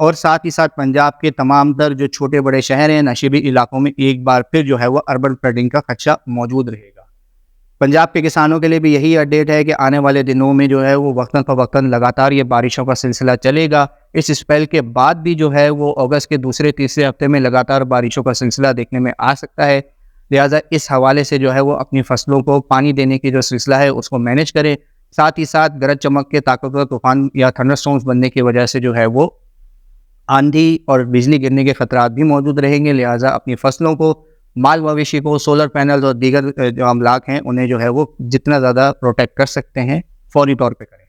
اور ساتھ ہی ساتھ پنجاب کے تمام تر جو چھوٹے بڑے شہر ہیں نشیبی علاقوں میں ایک بار پھر جو ہے وہ اربن فلڈنگ کا خدشہ موجود رہے گا۔ پنجاب کے کسانوں کے لیے بھی یہی اپڈیٹ ہے کہ آنے والے دنوں میں جو ہے وہ وقتاً فوقتاً لگاتار یہ بارشوں کا سلسلہ چلے گا۔ اس اسپیل کے بعد بھی جو ہے وہ اگست کے دوسرے تیسرے ہفتے میں لگاتار بارشوں کا سلسلہ دیکھنے میں آ سکتا ہے، لہٰذا اس حوالے سے جو ہے وہ اپنی فصلوں کو پانی دینے کی جو سلسلہ ہے اس کو مینیج کریں۔ ساتھ ہی ساتھ گرج چمک کے طاقتور طوفان یا تھنڈر اسٹارمز بننے کی وجہ سے جو ہے وہ آندھی اور بجلی گرنے کے خطرات بھی موجود رہیں گے، لہٰذا اپنی فصلوں کو، مال مویشی کو، سولر پینل اور دیگر جو املاک ہیں انہیں جو ہے وہ جتنا زیادہ پروٹیکٹ کر سکتے ہیں فوری طور پہ کریں۔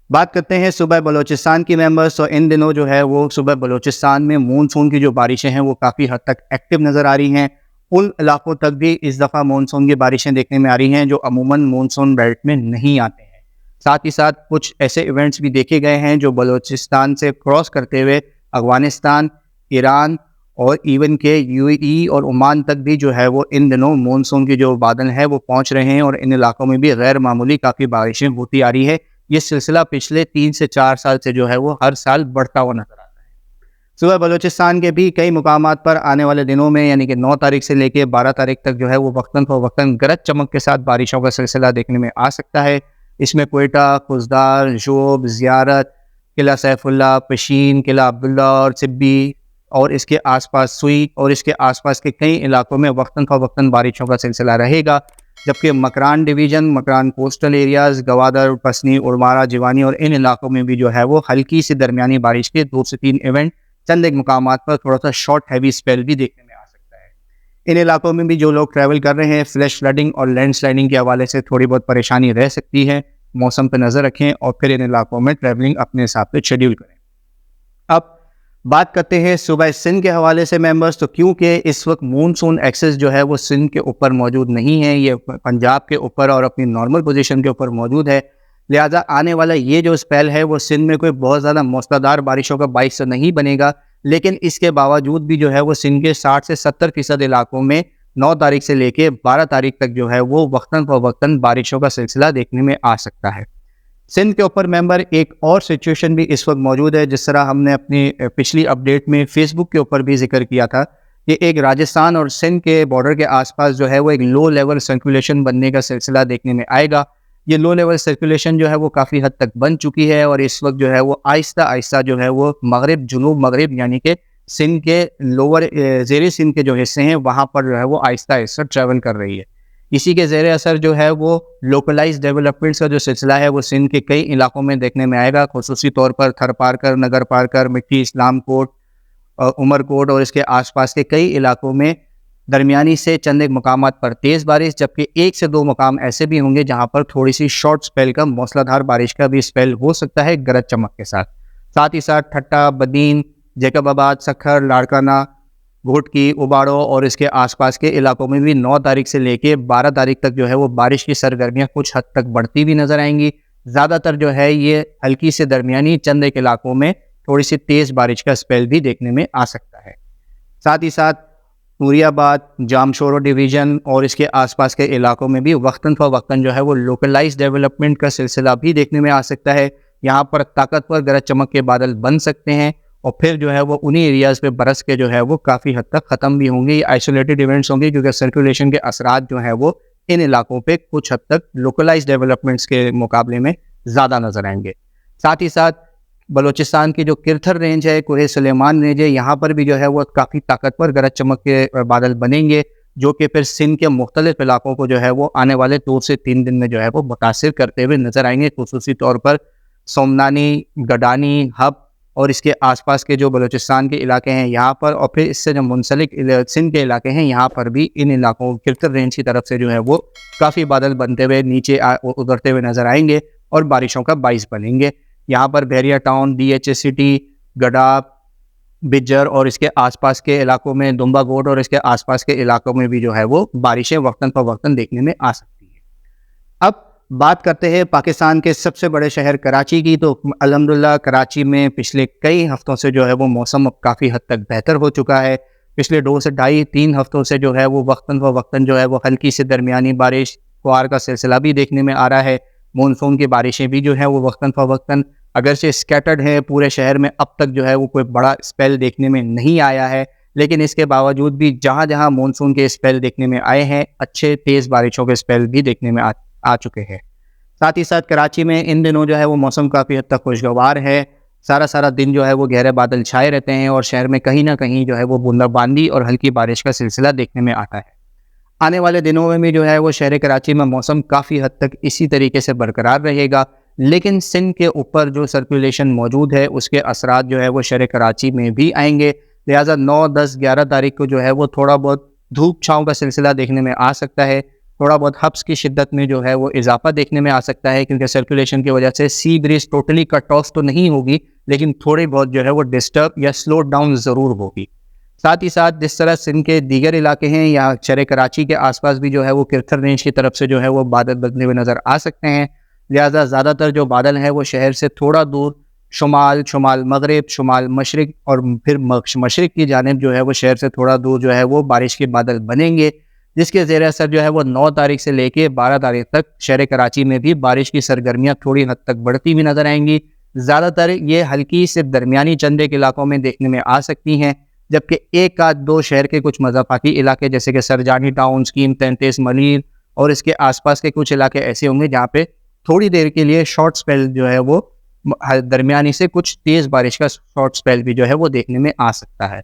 بات کرتے ہیں صوبہ بلوچستان کی ممبرز، تو ان دنوں جو ہے وہ صوبہ بلوچستان میں مونسون کی جو بارشیں ہیں وہ کافی حد تک ایکٹیو نظر آ رہی ہیں۔ ان علاقوں تک بھی اس دفعہ مونسون کی بارشیں دیکھنے میں آ رہی ہیں جو عموماً مونسون بیلٹ میں نہیں آتے ہیں۔ ساتھ ہی ساتھ کچھ ایسے ایونٹس بھی دیکھے گئے ہیں جو بلوچستان سے کراس کرتے ہوئے افغانستان، ایران اور ایون کہ یو اے ای اور عمان تک بھی جو ہے وہ ان دنوں مونسون کی جو بادل ہیں وہ پہنچ رہے ہیں، اور ان علاقوں میں بھی غیر معمولی کافی بارشیں ہوتی آ رہی ہے۔ یہ سلسلہ پچھلے 3 سے 4 سال سے جو ہے وہ ہر سال بڑھتا ہوا نظر آتا ہے۔ صوبہ بلوچستان کے بھی کئی مقامات پر آنے والے دنوں میں یعنی کہ 9 تاریخ سے لے کے 12 تاریخ تک جو ہے وہ وقتاً فوقتاً گرج چمک کے ساتھ بارشوں کا سلسلہ دیکھنے میں آ سکتا ہے۔ اس میں کوئٹہ، خزدار، شوب، زیارت، قلعہ سیف اللہ، پشین، قلعہ عبداللہ اور سبی اور اس کے آس پاس سوئی اور اس کے آس پاس کے کئی علاقوں میں وقتاً فوقتاً بارشوں کا سلسلہ رہے گا، جبکہ Makran division, Makran coastal areas, Gwadar, Pasni, Ormara, Jiwani اور ان علاقوں میں بھی جو ہے وہ ہلکی سے درمیانی بارش کے 2 سے 3 ایونٹ چند ایک مقامات پر تھوڑا سا شارٹ ہیوی اسپیل بھی دیکھنے میں آ سکتا ہے۔ ان علاقوں میں بھی جو لوگ ٹریول کر رہے ہیں فلیش فلڈنگ اور لینڈ سلائڈنگ کے حوالے سے تھوڑی بہت پریشانی رہ سکتی ہے، موسم پہ نظر رکھیں اور پھر ان علاقوں میں ٹریولنگ اپنے حساب سے شیڈیول کریں۔ اب بات کرتے ہیں صوبہ سندھ کے حوالے سے ممبرز، تو کیونکہ اس وقت مونسون ایکسس جو ہے وہ سندھ کے اوپر موجود نہیں ہے، یہ پنجاب کے اوپر اور اپنی نارمل پوزیشن کے اوپر موجود ہے، لہٰذا آنے والا یہ جو اسپیل ہے وہ سندھ میں کوئی بہت زیادہ موسلادھار بارشوں کا باعث تو نہیں بنے گا، لیکن اس کے باوجود بھی جو ہے وہ سندھ کے 60 سے 70% علاقوں میں 9 تاریخ سے لے کے 12 تاریخ تک جو ہے وہ وقتاً فوقتاً بارشوں کا سلسلہ دیکھنے میں آ سکتا ہے۔ سندھ کے اوپر ممبر ایک اور سچویشن بھی اس وقت موجود ہے، جس طرح ہم نے اپنی پچھلی اپڈیٹ میں فیس بک کے اوپر بھی ذکر کیا تھا کہ ایک راجستھان اور سندھ کے بارڈر کے آس پاس جو ہے وہ ایک لو لیول سرکولیشن بننے کا سلسلہ دیکھنے میں آئے گا۔ یہ لو لیول سرکولیشن جو ہے وہ کافی حد تک بن چکی ہے اور اس وقت جو ہے وہ آہستہ آہستہ جو ہے وہ مغرب جنوب مغرب یعنی کہ سندھ کے لوور زیر سندھ کے جو حصے ہیں وہاں پر جو ہے وہ آہستہ آہستہ ٹریول کر رہی ہے۔ اسی کے زیر اثر جو ہے وہ لوکلائز ڈیولپمنٹس کا جو سلسلہ ہے وہ سندھ کے کئی علاقوں میں دیکھنے میں آئے گا، خصوصی طور پر تھر پارکر، نگر پارکر، مٹی، اسلام کوٹ، عمر کوٹ اور اس کے آس پاس کے کئی علاقوں میں درمیانی سے چند ایک مقامات پر تیز بارش، جبکہ 1 سے 2 مقام ایسے بھی ہوں گے جہاں پر تھوڑی سی شارٹ اسپیل کا موسلا دھار بارش کا بھی اسپیل ہو سکتا ہے گرج چمک کے ساتھ۔ ساتھ ہی ساتھ ٹھٹا، بدین، جیکب آباد، سکھر، لاڑکانہ، گھوٹکی، اباڑو اور اس کے آس پاس کے علاقوں میں بھی 9 تاریخ سے لے کے 12 تاریخ تک جو ہے وہ بارش کی سرگرمیاں کچھ حد تک بڑھتی بھی نظر آئیں گی۔ زیادہ تر جو ہے یہ ہلکی سے درمیانی چند ایک علاقوں میں تھوڑی سی تیز بارش کا اسپیل بھی دیکھنے میں آ سکتا ہے۔ ساتھ ہی ساتھ نوری آباد، جامشورو ڈویژن اور اس کے آس پاس کے علاقوں میں بھی وقتاً فوقتاً جو ہے وہ لوکلائز ڈیولپمنٹ کا سلسلہ بھی دیکھنے میں آ سکتا ہے۔ یہاں پر طاقتور گرج چمک کے بادل بن سکتے ہیں اور پھر جو ہے وہ انہی ایریاز پہ برس کے جو ہے وہ کافی حد تک ختم بھی ہوں گے۔ یہ آئسولیٹڈ ایونٹس ہوں گے کیونکہ سرکولیشن کے اثرات جو ہیں وہ ان علاقوں پہ کچھ حد تک لوکلائز ڈیولپمنٹس کے مقابلے میں زیادہ نظر آئیں گے۔ ساتھ ہی ساتھ بلوچستان کی جو کرتھر رینج ہے، کوہ سلیمان رینج ہے، یہاں پر بھی جو ہے وہ کافی طاقتور گرج چمک کے بادل بنیں گے جو کہ پھر سندھ کے مختلف علاقوں کو جو ہے وہ آنے والے 2 سے 3 دن میں جو ہے وہ متاثر کرتے ہوئے نظر آئیں گے، خصوصی طور پر سومنانی، گڈانی، ہب اور اس کے آس پاس کے جو بلوچستان کے علاقے ہیں یہاں پر، اور پھر اس سے جو منسلک سندھ کے علاقے ہیں یہاں پر بھی ان علاقوں کرتھر رینج کی طرف سے جو ہے وہ کافی بادل بنتے ہوئے نیچے اترتے ہوئے نظر آئیں گے اور بارشوں کا باعث بنیں گے۔ یہاں پر Bahria town, D H A city, گڈا، بجر اور اس کے آس پاس کے علاقوں میں، دمبا گوٹ اور اس کے آس پاس کے علاقوں میں بھی جو ہے وہ بارشیں وقتاً فوقتاً دیکھنے میں آ سکتی ہیں۔ اب بات کرتے ہیں پاکستان کے سب سے بڑے شہر کراچی کی، تو الحمدللہ کراچی میں پچھلے کئی ہفتوں سے جو ہے وہ موسم اب کافی حد تک بہتر ہو چکا ہے۔ پچھلے 2 سے 2.5-3 ہفتوں سے جو ہے وہ وقتاً فوقتاً جو ہے وہ ہلکی سے درمیانی بارش، فوار کا سلسلہ بھی دیکھنے میں آ رہا ہے۔ مونسون کی بارشیں بھی جو ہیں وہ وقتاً فوقتاً اگرچہ اسکیٹرڈ ہیں پورے شہر میں، اب تک جو ہے وہ کوئی بڑا اسپیل دیکھنے میں نہیں آیا ہے، لیکن اس کے باوجود بھی جہاں جہاں مونسون کے اسپیل دیکھنے میں آئے ہیں، اچھے تیز بارشوں کے اسپیل بھی دیکھنے میں آ چکے ہیں۔ ساتھ ہی ساتھ کراچی میں ان دنوں جو ہے وہ موسم کافی حد تک خوشگوار ہے، سارا دن جو ہے وہ گہرے بادل چھائے رہتے ہیں اور شہر میں کہیں نہ کہیں جو ہے وہ بوندا باندی اور ہلکی بارش کا سلسلہ دیکھنے میں آتا ہے۔ آنے والے دنوں میں بھی جو ہے وہ شہر کراچی میں موسم کافی حد تک اسی طریقے سے برقرار رہے گا، لیکن سندھ کے اوپر جو سرکولیشن موجود ہے اس کے اثرات جو ہے وہ شہر کراچی میں بھی آئیں گے، لہٰذا 9، 10، 11 تاریخ کو جو ہے وہ تھوڑا بہت دھوپ چھاؤں کا سلسلہ دیکھنے میں آ سکتا ہے، تھوڑا بہت حبس کی شدت میں جو ہے وہ اضافہ دیکھنے میں آ سکتا ہے، کیونکہ سرکولیشن کی وجہ سے سی بریز ٹوٹلی کٹ آف تو نہیں ہوگی، لیکن تھوڑی بہت جو ہے وہ ڈسٹرب یا سلو ڈاؤن ضرور ہوگی۔ ساتھ ہی ساتھ جس طرح سندھ کے دیگر علاقے ہیں یا شہر کراچی کے آس پاس بھی جو ہے وہ کرتھر رینج کی طرف سے جو ہے وہ بادل بدلے ہوئے نظر آ سکتے ہیں، لہٰذا زیادہ تر جو بادل ہیں وہ شہر سے تھوڑا دور شمال مغرب، شمال مشرق اور پھر مشرق کی جانب جو ہے وہ شہر سے تھوڑا دور جو ہے وہ بارش کے بادل بنیں گے، جس کے زیر اثر جو ہے وہ 9 تاریخ سے لے کے 12 تاریخ تک شہر کراچی میں بھی بارش کی سرگرمیاں تھوڑی حد تک بڑھتی ہوئی نظر آئیں گی۔ زیادہ تر یہ ہلکی سے درمیانی چندے کے علاقوں میں دیکھنے میں آ سکتی ہیں، جبکہ ایک آدھ دو شہر کے کچھ مضافاتی علاقے جیسے کہ سرجانی ٹاؤن، اسکیم 33 ملیر اور اس کے آس پاس کے کچھ علاقے ایسے ہوں گے جہاں پہ تھوڑی دیر کے لیے شارٹ سپیل جو ہے وہ درمیانی سے کچھ تیز بارش کا شارٹ سپیل بھی جو ہے وہ دیکھنے میں آ سکتا ہے،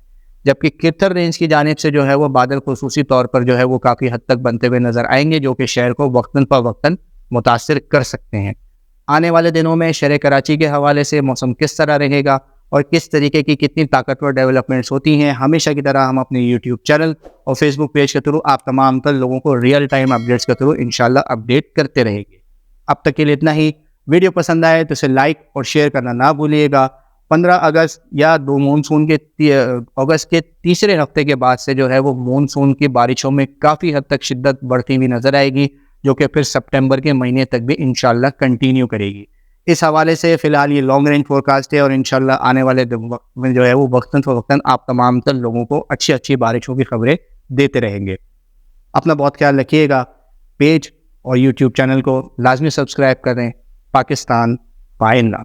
جبکہ کرتھر رینج کی جانب سے جو ہے وہ بادل خصوصی طور پر جو ہے وہ کافی حد تک بنتے ہوئے نظر آئیں گے، جو کہ شہر کو وقتاً فوقتاً متاثر کر سکتے ہیں۔ آنے والے دنوں میں شہر کراچی کے حوالے سے موسم کس طرح رہے گا اور کس طریقے کی کتنی طاقتور ڈیولپمنٹس ہوتی ہیں، ہمیشہ کی طرح ہم اپنے یوٹیوب چینل اور فیس بک پیج کے تھرو آپ تمام تر لوگوں کو ریئل ٹائم اپڈیٹس کے تھرو انشاءاللہ اپڈیٹ کرتے رہیں گے۔ اب تک کے لیے اتنا ہی۔ ویڈیو پسند آئے تو اسے لائک اور شیئر کرنا نہ بھولیے گا۔ 15 اگست یا مونسون کے اگست کے تیسرے ہفتے کے بعد سے جو ہے وہ مونسون کی بارشوں میں کافی حد تک شدت بڑھتی ہوئی نظر آئے گی، جو کہ پھر سپٹمبر کے مہینے تک بھی انشاءاللہ کنٹینیو کرے گی۔ اس حوالے سے فی الحال یہ لانگ رینج فورکاسٹ ہے اور انشاءاللہ آنے والے وقت میں جو ہے وہ وقتاً فوقتاً آپ تمام تر لوگوں کو اچھی بارشوں کی خبریں دیتے رہیں گے۔ اپنا بہت خیال رکھیے گا۔ پیج اور یوٹیوب چینل کو لازمی سبسکرائب کریں۔ پاکستان پائے نہ